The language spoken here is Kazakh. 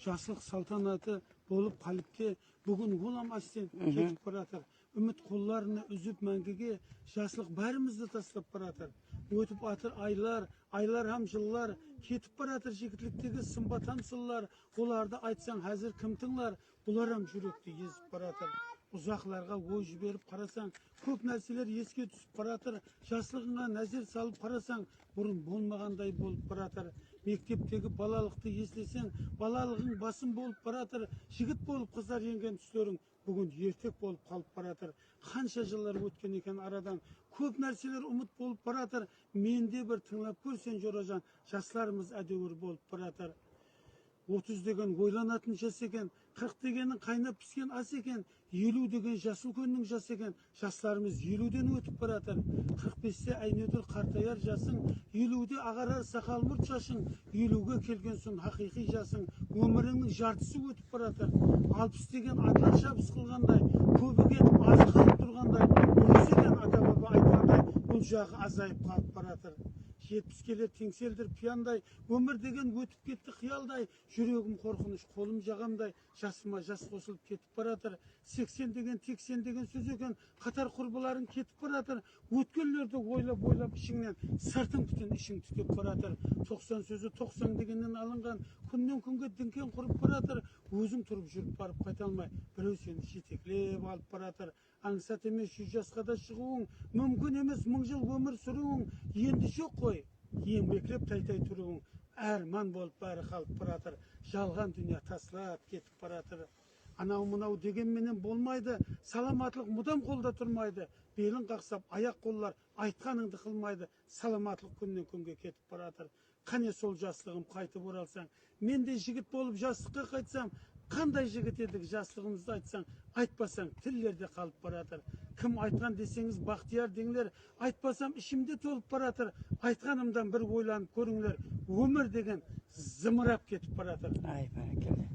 жаслық салтанаты болып қалыпты. Бүгін ғұламастен кетіп баратыр. Үміт қолларына үзіп мәңгіге жаслық бәрімізді тастап баратыр. Өтіп атыр айлар һәм жыллар, кетіп баратыр жігітліктегі сымбатан сыллар. Оларды айтсаң әзір кім тыңлар, олар һәм жүректі езіп баратыр. Ұзақларға ой жіберіп қарасаң, көп нәрселер еске түсіп баратыр. Жаслығыңа нәзер салып қарасаң, бұрын болмағандай болып баратыр. Мектептегі балалықты еслесең, балалығың басым болып баратыр. Жігіт болып қыздар енген түслерің бүгін ертек болып қалып баратыр. Қанша жылдар өткен екен арадан, көп нәрселер ұмыт болып баратыр. Менде бір тыңлап көрсен жоражан, жастарымыз әдеуір болып баратыр. 30 деген ойланатын жас екен, 40 дегенің қайнап піскен ас екен, 50 деген жасыл күннің жас екен, жастарымыз 50-ден өтіп баратыр. 45-те әйнедір қартаяр жасың, 50-де ағарар сақал мұрт шашың, 50-ге келген соң хақиқи жасың, өміріңнің жартысы өтіп баратыр. 60 деген атлар шабыс қылғандай, көбіге аз қалып тұрғандай, 100 деген ата-баба айтқандай, бұл жағы азайып қалып баратыр. 70 келер теңселдір пияндай, өмір деген өтіп кетті қиялдай, жүрегім қорқыныш, қолым жағамдай, жасыма жас қосылып кетіп баратыр. 80 деген 80 деген сөз екен, қатар құрбыларың кетіп баратыр. Өткенлерді ойлап ішіңнен, сыртың бүтін ішің түтеп баратыр. 90 сөзі 90 дегеннен алынған, күннен күнге діңкен құрып баратыр. Өзің тұрып жүріп барып қайта алмай, біреу сені жетеклеп алып баратыр. Аңсат емес 100 жасқа да шығуың, мүмкін емес 1000 жыл өмір сүруің, енді жоқ қой, еңбектеп тай-тай тұруың. Әрман болып бәрі қалып баратыр, жалған дүния таслап кетіп баратыр. Анау-мынау дегенменен болмайды, саламатлық мұдам қолда тұрмайды. Белін қақсап, аяқ қоллар айтқаныңды қылмайды, саламатлық күннен күнге кетіп баратыр. Қане сол жастығым қайтып оралсаң, мен де жігіт болып жастыққа қайтсам, қандай жігіт едік жастығымызды айтсаң, айтпасаң тіллерде қалып баратыр. Кім айтқан десеңіз бақтияр деңлер, айтпасам ішімде толып баратыр. Айтқанымдан бір ойланып көріңлер, өмір деген зымырап кетіп баратыр. Ай, бәрекелді.